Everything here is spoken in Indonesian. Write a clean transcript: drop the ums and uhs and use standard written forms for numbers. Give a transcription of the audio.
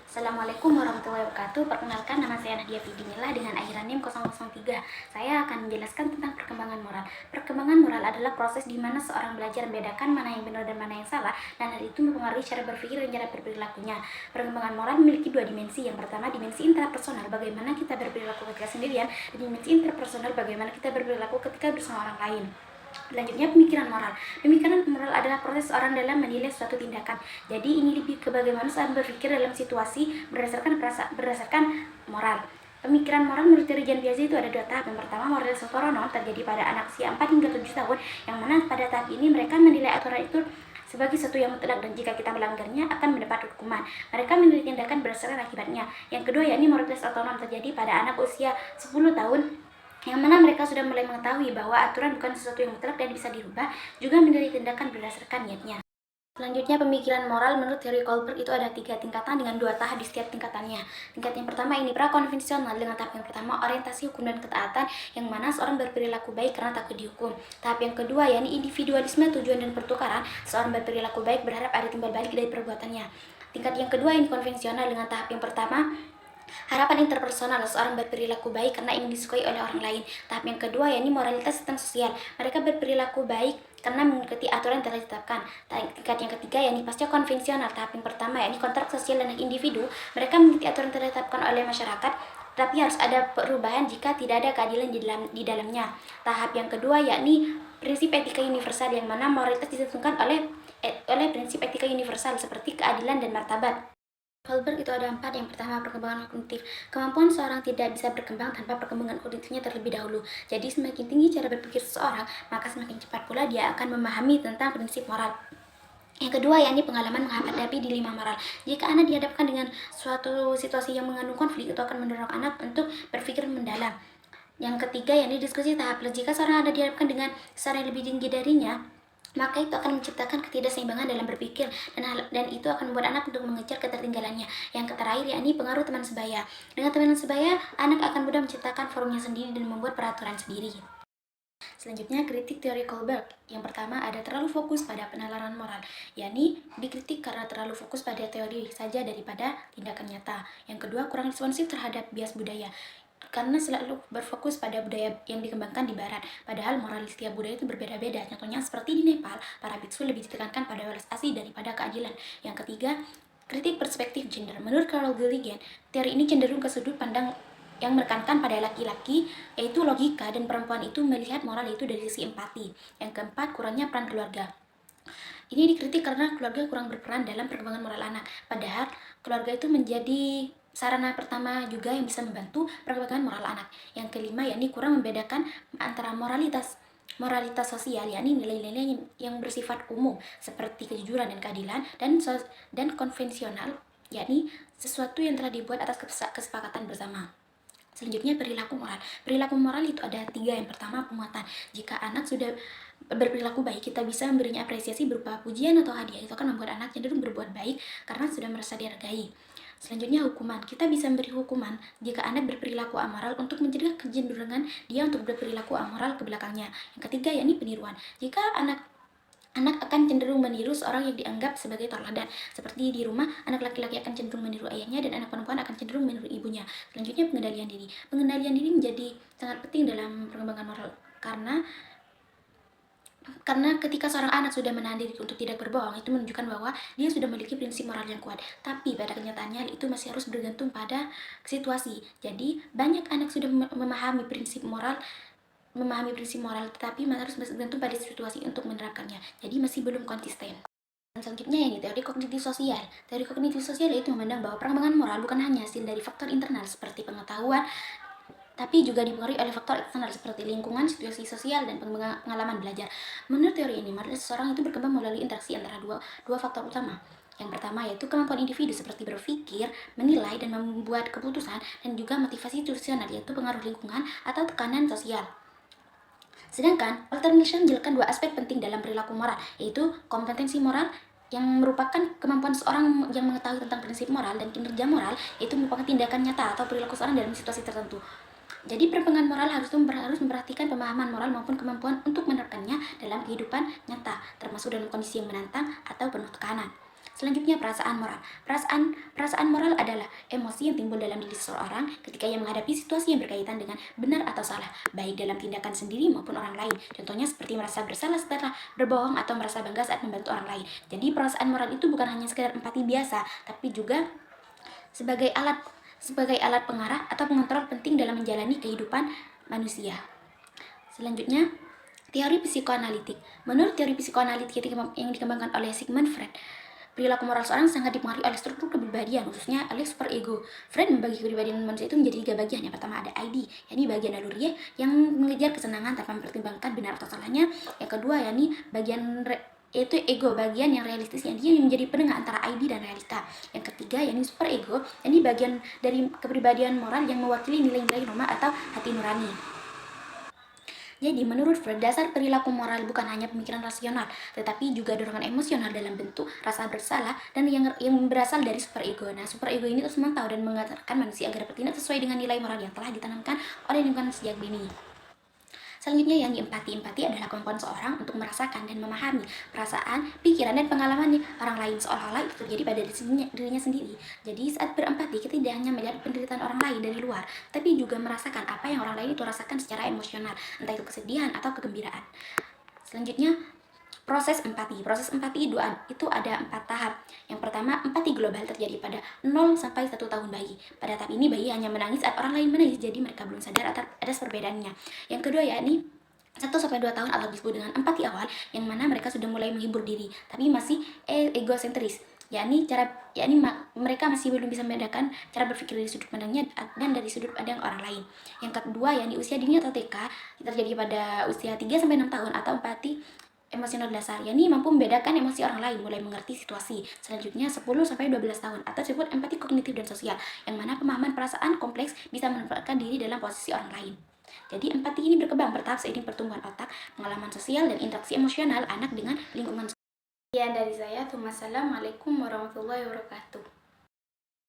Assalamualaikum warahmatullahi wabarakatuh. Perkenalkan, nama saya Nadia Fidinillah dengan akhiran NIM 003. Saya akan menjelaskan tentang perkembangan moral. Perkembangan moral adalah proses di mana seorang belajar membedakan mana yang benar dan mana yang salah, dan hal itu mempengaruhi cara berpikir dan cara berperilakunya. Perkembangan moral memiliki dua dimensi. Yang pertama, dimensi intrapersonal, bagaimana kita berperilaku ketika sendirian, dan dimensi interpersonal, bagaimana kita berperilaku ketika bersama orang lain. Selanjutnya, pemikiran moral. Pemikiran moral adalah proses orang dalam menilai suatu tindakan. Jadi ini lebih ke bagaimana seorang berpikir dalam situasi berdasarkan moral. Pemikiran moral menurut teori Jan Piaget itu ada dua tahap. Yang pertama, moralitas autonom terjadi pada anak usia 4 hingga 7 tahun, yang mana pada tahap ini mereka menilai aturan itu sebagai sesuatu yang mutlak dan jika kita melanggarnya akan mendapat hukuman. Mereka menilai tindakan berdasarkan akibatnya. Yang kedua, yakni moralitas otonom terjadi pada anak usia 10 tahun, yang mana mereka sudah mulai mengetahui bahwa aturan bukan sesuatu yang mutlak dan bisa dirubah, juga menilai tindakan berdasarkan niatnya. Selanjutnya, pemikiran moral menurut teori Kohlberg itu ada 3 tingkatan dengan 2 tahap di setiap tingkatannya. Tingkat yang pertama ini prakonvensional, dengan tahap yang pertama orientasi hukum dan ketaatan, yang mana seorang berperilaku baik karena takut dihukum. Tahap yang kedua yakni individualisme, tujuan dan pertukaran, seorang berperilaku baik berharap ada timbal balik dari perbuatannya. Tingkat yang kedua ini konvensional, dengan tahap yang pertama harapan interpersonal, seorang berperilaku baik karena ingin disukai oleh orang lain. Tahap yang kedua yakni moralitas sistem sosial, mereka berperilaku baik karena mengikuti aturan yang telah ditetapkan. Tingkat yang ketiga yakni pasca konvensional, tahap yang pertama yakni kontrak sosial dan individu, mereka mengikuti aturan yang telah ditetapkan oleh masyarakat, tapi harus ada perubahan jika tidak ada keadilan di dalamnya. Tahap yang kedua yakni prinsip etika universal, yang mana moralitas ditentukan oleh prinsip etika universal seperti keadilan dan martabat. Kohlberg itu ada 4. Yang pertama, perkembangan kognitif. Kemampuan seorang tidak bisa berkembang tanpa perkembangan kognitifnya terlebih dahulu. Jadi semakin tinggi cara berpikir seseorang, maka semakin cepat pula dia akan memahami tentang prinsip moral. Yang kedua yakni pengalaman menghadapi dilema moral. Jika anak dihadapkan dengan suatu situasi yang mengandung konflik, itu akan mendorong anak untuk berpikir mendalam. Yang ketiga yakni diskusi tahap. Jika seorang anak dihadapkan dengan seorang yang lebih tinggi darinya, maka itu akan menciptakan ketidakseimbangan dalam berpikir, dan itu akan membuat anak untuk mengejar ketertinggalannya. Yang terakhir yakni pengaruh teman sebaya. Dengan teman sebaya, anak akan mudah menciptakan forumnya sendiri dan membuat peraturan sendiri. Selanjutnya, kritik teori Kohlberg. Yang pertama, ada terlalu fokus pada penalaran moral, yakni dikritik karena terlalu fokus pada teori saja daripada tindakan nyata. Yang kedua, kurang responsif terhadap bias budaya, karena selalu berfokus pada budaya yang dikembangkan di barat, padahal moral di setiap budaya itu berbeda-beda. Contohnya seperti di Nepal, para biksu lebih ditekankan pada welas asih daripada keadilan. Yang ketiga, kritik perspektif gender. Menurut Carol Gilligan, teori ini cenderung ke sudut pandang yang menekankan pada laki-laki, yaitu logika, dan perempuan itu melihat moral itu dari sisi empati. Yang keempat, kurangnya peran keluarga. Ini dikritik karena keluarga kurang berperan dalam perkembangan moral anak, padahal keluarga itu menjadi sarana pertama juga yang bisa membantu perkembangan moral anak. Yang kelima yakni kurang membedakan antara moralitas sosial, yakni nilai-nilai yang bersifat umum seperti kejujuran dan keadilan, dan konvensional, yakni sesuatu yang telah dibuat atas kesepakatan bersama. Selanjutnya, perilaku moral. Perilaku moral itu ada 3. Yang pertama, penguatan. Jika anak sudah berperilaku baik, kita bisa memberinya apresiasi berupa pujian atau hadiah. Itu akan membuat anak cenderung berbuat baik karena sudah merasa dihargai. Selanjutnya, hukuman. Kita bisa memberi hukuman jika anak berperilaku amoral untuk mencegah kecenderungan dia untuk berperilaku amoral ke belakangnya. Yang ketiga yakni peniruan. Jika anak akan cenderung meniru seorang yang dianggap sebagai teladan. Seperti di rumah, anak laki-laki akan cenderung meniru ayahnya dan anak perempuan akan cenderung meniru ibunya. Selanjutnya, pengendalian diri. Pengendalian diri menjadi sangat penting dalam perkembangan moral karena ketika seorang anak sudah menahan diri untuk tidak berbohong, itu menunjukkan bahwa dia sudah memiliki prinsip moral yang kuat. Tapi pada kenyataannya itu masih harus bergantung pada situasi. Jadi banyak anak sudah memahami prinsip moral, tetapi harus bergantung pada situasi untuk menerapkannya. Jadi masih belum konsisten. Selanjutnya ini teori kognitif sosial. Teori kognitif sosial itu memandang bahwa perkembangan moral bukan hanya hasil dari faktor internal seperti pengetahuan, tapi juga dipengaruhi oleh faktor eksternal seperti lingkungan, situasi sosial, dan pengalaman belajar. Menurut teori ini, moralitas seseorang itu berkembang melalui interaksi antara dua faktor utama. Yang pertama yaitu kemampuan individu seperti berpikir, menilai, dan membuat keputusan, dan juga motivasi institusional yaitu pengaruh lingkungan atau tekanan sosial. Sedangkan Walter Mischel menjelaskan 2 aspek penting dalam perilaku moral, yaitu kompetensi moral yang merupakan kemampuan seorang yang mengetahui tentang prinsip moral, dan kinerja moral yaitu merupakan tindakan nyata atau perilaku seorang dalam situasi tertentu. Jadi perkembangan moral harus memperhatikan pemahaman moral maupun kemampuan untuk menerapkannya dalam kehidupan nyata, termasuk dalam kondisi yang menantang atau penuh tekanan. Selanjutnya, perasaan moral. Perasaan moral adalah emosi yang timbul dalam diri seseorang ketika ia menghadapi situasi yang berkaitan dengan benar atau salah, baik dalam tindakan sendiri maupun orang lain. Contohnya seperti merasa bersalah setelah berbohong atau merasa bangga saat membantu orang lain. Jadi perasaan moral itu bukan hanya sekedar empati biasa, tapi juga sebagai alat pengarah atau pengontrol penting dalam menjalani kehidupan manusia. Selanjutnya, teori psikoanalitik. Menurut teori psikoanalitik yang dikembangkan oleh Sigmund Freud, perilaku moral seorang sangat dipengaruhi oleh struktur kepribadian, khususnya oleh superego. Freud membagi kepribadian manusia itu menjadi 3 bagian. Yang pertama ada ID, yakni bagian naluri yang mengejar kesenangan tanpa mempertimbangkan benar atau salahnya. Yang kedua yakni bagian yaitu ego, bagian yang realistis yang dia menjadi penengah antara ID dan realita. Yang ketiga yakni superego, yakni bagian dari kepribadian moral yang mewakili nilai-nilai norma atau hati nurani. Jadi, menurut Freud, dasar perilaku moral bukan hanya pemikiran rasional, tetapi juga dorongan emosional dalam bentuk rasa bersalah dan yang berasal dari superego. Nah, superego ini terus memantau dan mengajarkan manusia agar bertindak sesuai dengan nilai moral yang telah ditanamkan oleh lingkungan sejak dini. Selanjutnya yang empati. Empati adalah kemampuan seorang untuk merasakan dan memahami perasaan, pikiran, dan pengalaman orang lain seolah-olah itu terjadi pada dirinya sendiri. Jadi saat berempati, kita tidak hanya melihat penderitaan orang lain dari luar, tapi juga merasakan apa yang orang lain itu rasakan secara emosional, entah itu kesedihan atau kegembiraan. Selanjutnya, proses empati. Proses empati itu ada 4 tahap. Yang pertama, empati global terjadi pada 0 sampai 1 tahun bayi. Pada tahap ini bayi hanya menangis saat orang lain menangis, jadi mereka belum sadar atas perbedaannya. Yang kedua yakni 1 sampai 2 tahun atau disebut dengan empati awal, yang mana mereka sudah mulai menghibur diri, tapi masih egosentris. Mereka masih belum bisa membedakan cara berpikir dari sudut pandangnya dan dari sudut pandang orang lain. Yang kedua yakni usia dini atau TK terjadi pada usia 3 sampai 6 tahun atau empati emosional dasar, yakni mampu membedakan emosi orang lain, mulai mengerti situasi. Selanjutnya 10 sampai 12 tahun atau disebut empati kognitif dan sosial, yang mana pemahaman perasaan kompleks bisa menempatkan diri dalam posisi orang lain. Jadi empati ini berkembang bertahap seiring pertumbuhan otak, pengalaman sosial, dan interaksi emosional anak dengan lingkungan. Sekian dari saya. Wassalamualaikum warahmatullahi wabarakatuh.